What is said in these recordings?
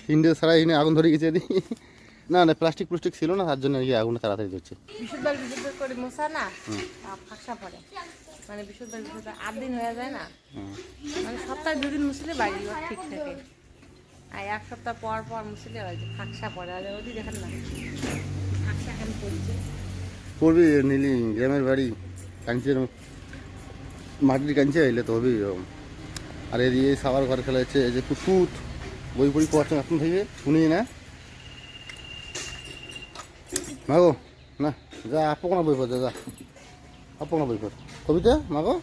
হিন্ডে ছাড়া এনে আগুন ধরে গেছে এদিকে। না না প্লাস্টিক প্লাস্টিক ছিল না, তার জন্য এই আগুনটা তাড়াতাড়ি ধরছে। বিশুদ্ধবার বিশুদ্ধবার করে মশা না ফাঁকসা পড়ে, মানে বিশুদ্ধবার 8 দিন হয়ে যায় না, মানে সপ্তাহে 2 দিন মুছলে বাড়ি ঠিক থাকে, আর 1 সপ্তাহ পর পর মুছলে ওই যে ফাঁকসা পড়ে। আর ওদি দেখেন না ফাঁকসা এখন পড়ছে। পড়বি নীলি গ্রামের বাড়ি কাঞ্চের মাটির কাঞ্চে এলে তো হবেই এরকম। আর এদিকে সবার ঘরে খেলা হচ্ছে এই যে কুকুত বই পড়ি পড়াচ্ছেন এখন থেকে শুনি না মাগো, না যা আপু কোনো বই পড়ছে, যা আপু কোনো বই পড় কবিতা মাগো,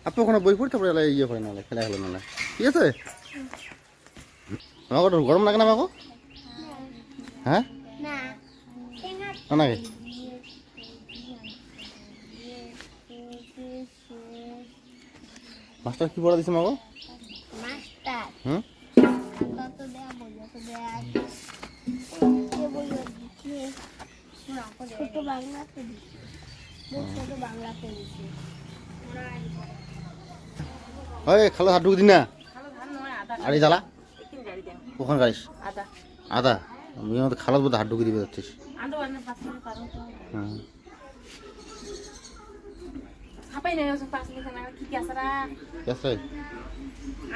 আপু কোনো বই পড়ি তারপরে ইয়ে করে নাহলে খেলা হলো না, ঠিক আছে মাগো? গরম লাগে না মাগো? হ্যাঁ না নাকি? মাস্টার কি পড়া দিছে মাগো? হুম খালো হাত ঢুক দিন না। আর এই জ্বালা কখন গাড়িস? আদা আমি আমাদের খালাস বোধ হাত ঢুকে দিবে যাচ্ছিস।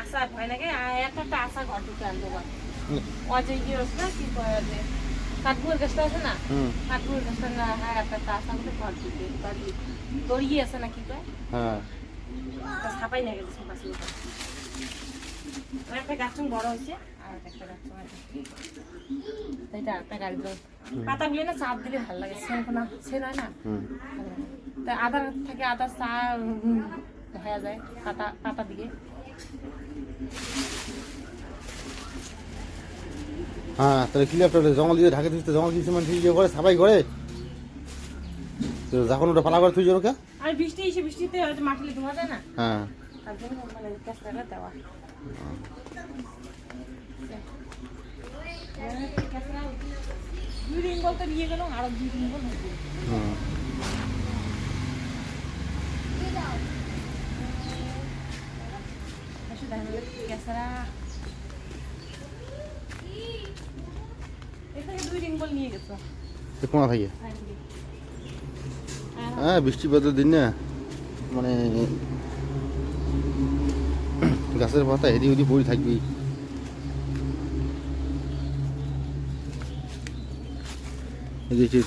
আশা ভয় লাগে, একটা আশা ঘর ঢুকে আনতে পারে অজয় কি না কি কাঠগুলোর গাছটা আছে না, কাঠগুলোর গাছটা না, হ্যাঁ একটা আশা করে ঘর ঢুকে দড়িয়ে আছে না কি কয়, হ্যাঁ ছাপাই না গেছে একটা গাছ বড় হয়েছে আর একটা গাছ এইটা একটা গাড়ি পাতাগুলো না চাপ দিলে ভালো লাগে, সেন হয় না, তাই আদার থেকে আদা চা হয়ে যায় পাতা দিকে। হ্যাঁ তাহলে ক্লিয়ার জঙ্গল দিয়ে ঢাকে দিতে, জঙ্গল কিছু মানে ইয়ে করে সাফাই করে যখন ওটা পালা করে তুই ওকে। আর বৃষ্টি এসে বৃষ্টিতে হয়তো মাটিলে ধোয়া যায় না, হ্যাঁ তার জন্য মানে ক্যাসরাটা দেওয়া। দুই রিঙ্গল তো নিয়ে গেল, আরো 2 রিঙ্গল হচ্ছে। ক্যাসরা এখানে 2 রিঙ্গল নিয়ে গেছো কোনা থাকে। হ্যাঁ বৃষ্টি বাদল দিন না, মানে গাছের পাতা এদিক ওদিক পড়ে থাকবি।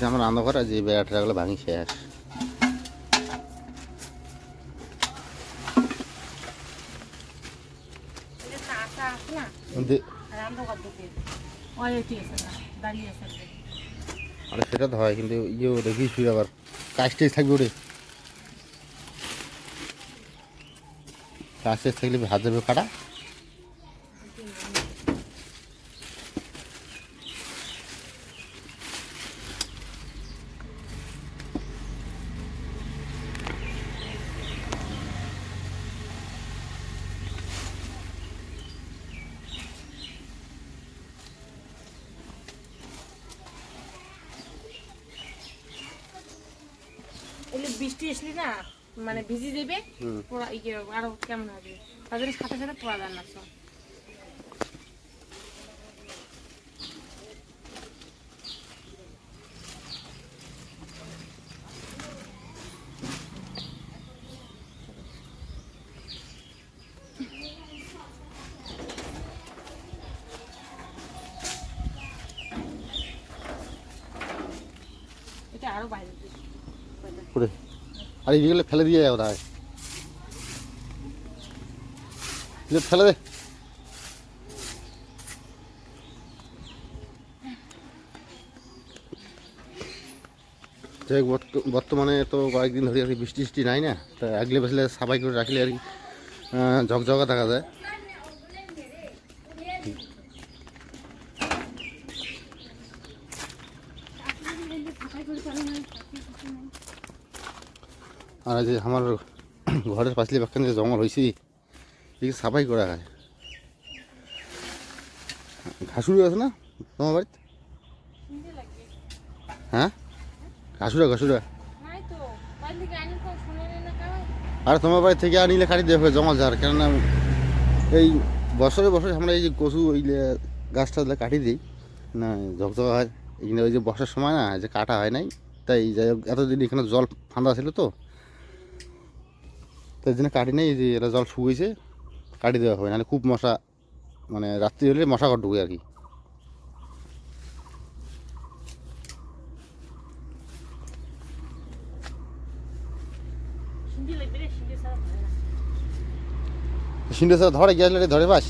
আমার অন্ধকার আছে, বেড়া টেরাগুলো ভাঙি শেষ। আরে সেটা তো হয়, কিন্তু ইয়েও দেখিস তুই আবার কাজ টেজ থাকবে ওরে, কাজ টেজ থাকলে হাত যাবে কাটা। বৃষ্টি আসলে না মানে ভিজি দেবে আরো কেমন হবে, তাদের সাথে সাথে পোড়া যান না। এটা আরো বাইরে আর এইগুলো ফেলে দিয়ে যায় ওরা, ফেলে দে। বর্তমানে তো কয়েকদিন ধরে আর কি বৃষ্টি টিষ্টি নাই না, তা আগলে বসলে সাফাই করে রাখলে আর কি ঝকঝকা দেখা যায়। আর যে আমার ঘরের পাশে বাক্কান যে জঙ্গল হয়েছে এই সাফাই করা হয়। ঘাসুরি আছে না তোমার বাড়িতে? হ্যাঁ ঘাসুরা ঘাসুরা, আর তোমার বাড়ি থেকে আনিলে কাটি দেবে জঙ্গল ঝাড়, কেননা এই বছরে বছরে আমরা এই যে কচু ওই গাছটা তাহলে কাটিয়ে দিই, না ঝকঝকা হয়। এখানে ওই যে বর্ষার সময় না যে কাটা হয় নাই, তাই যাই হোক এতদিন এখানে জল ফাঁদা ছিল তো, তাই জন্য কাটি নেই। যে এরা জল শুকিয়েছে, কাটি দেওয়া হবে, নাহলে খুব মশা, মানে রাত্রি হলে মশা ঘর ঢুকে আর কি। সিন্ডে স্যার ধরে গ্যাস লাইটে ধরে বাস।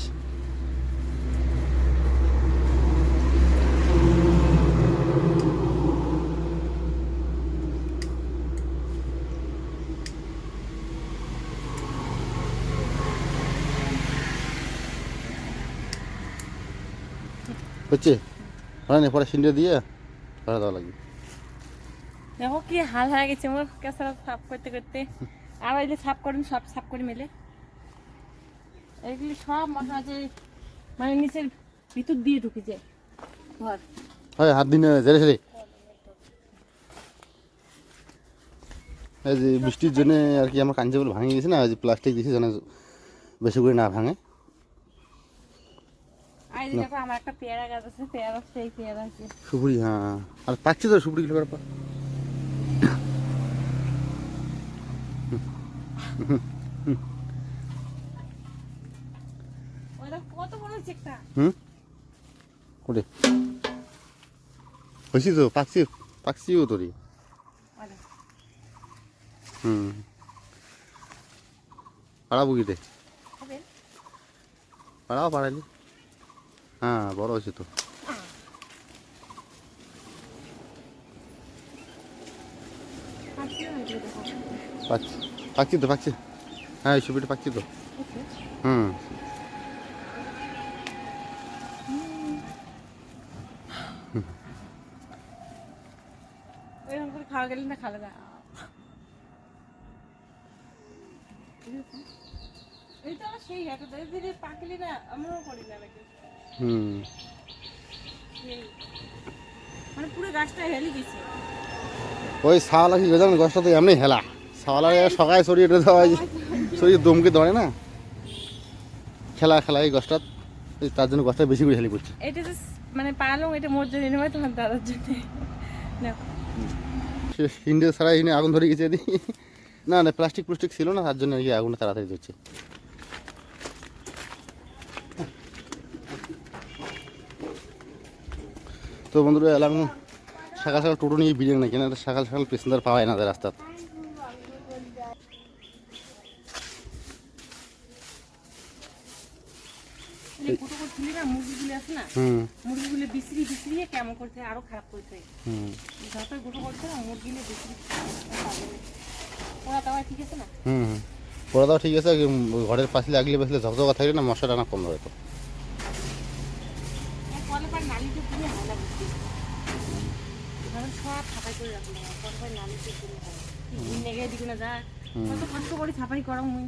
হচ্ছে হয় না, পরে সিন্ডে দিয়ে ধরে দেওয়া লাগবে। দেখো কি হাল হয়ে গেছে আমার কেঁচড়া সাফ করতে করতে। আবার এগুলো সাফ করেন, সব সাফ করে মেলে এগুলি সব মশা আছে, মানে নিচের ভিতর দিয়ে ঢুকেছে ঘর। হয় হাত দিনে ঝেড়ে ঝেড়ে। এই যে বৃষ্টির জন্য আর কি আমার কাঞ্চিগুলো ভাঙে গেছে না, ওই যে প্লাস্টিক দিয়েছে যেন বেশি করে না ভাঙে। আর এই দেখো আমার একটা পেয়ারা গাছ আছে, পেয়ারা সেই পেয়ারা আছে। সুপুরি, হ্যাঁ, আর পাচ্ছি তো সুপুরি কিলো ব্যাপার। ওই দেখো কত বড় হয়েছে একটা। ওরে হয়েছি তো, পাকছিও তোরই। ওই দেখো। পাড়াবো কিটে, হবে? পাড়াও পাড়ালি, হ্যাঁ বড় হয়েছে তো। পাচ্ছি না এগুলো দেখো। পাকছি, হ্যাঁ এই সুপুরিটা পাকছি তো। ওকে। হুম এরকম করে খাওয়া গেলে না খালে না। এই তো আমার সেই একটা ধীরে পাকলি না, আমরাও করি না নাকি। মানে পুরো গাছটা হেলে গেছে। ওই শাওয়ালা কি জানেন, গাছটা তো এমনি হেলা, শাওয়ালা সকালে সরিয়ে দেওয়া হয়, শরীর দমকে ধরে না, খেলা এই গাছটা, তার জন্য গাছটা বেশি করে হেলি পড়ছে। এটা যে মানে পারলাম, এটা মোর জন্য নয়, তোমার দাদার জন্য। সে হিন্ডে ছাড়া এনে আগুন ধরে গেছে এদিকে। না প্লাস্টিক ছিল না, তার জন্য আর কি আগুনটা তাড়াতাড়ি ধরছে। তো বন্ধুরা এলাম সকাল টোটো নিয়ে বিরিয়ানি না, কেন সকাল প্যাসেঞ্জার পাওয়া যায় না রাস্তা। মুরগিগুলো আছে না, মুরগিগুলো বিচড়িয়ে কেমন করতে আরো খারাপ করতে। যতই গুঁটো করছে না মুরগিগুলো বিচড়ি। ওরা তো ঠিক আছে না। ওরা তো ঠিক আছে, ঘরের পাশে লাগলে বসলে ঝকঝকা থাকলে না, মশা টানা কম ধরে তো। নালিতে পুড়ে হয় না বুঝতে, সব ছাপাই করে রাখলাম, পরে নালিতে পুড়ে হয় নেগে দিকে না যা, কত কষ্ট করে ছাপাই করা মুই।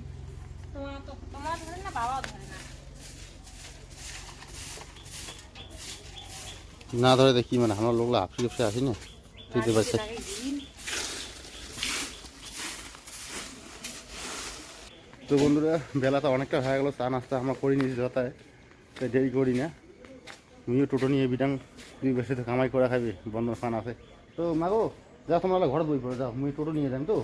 তোমার ধরে না, বাবাও ধরে না। না ধরে দেখি মানে আমার লোকলা হাফসে আসি না, বুঝতে পারছে। তো বন্ধুরা বেলা তো অনেকটা হয়ে গেলো, চা নাস্তা আমরা করে নিয়েছি যথায়, তাই দেরি করি না। তুমিও টোটো নিয়ে বিটাং দুই বেশি তো কামাই করে খাবি, বন্ধন ফান আছে তো। মাগো যাও তোমরা ঘরে বই পড়ে যাও, মুই টোটো নিয়ে যাই তো।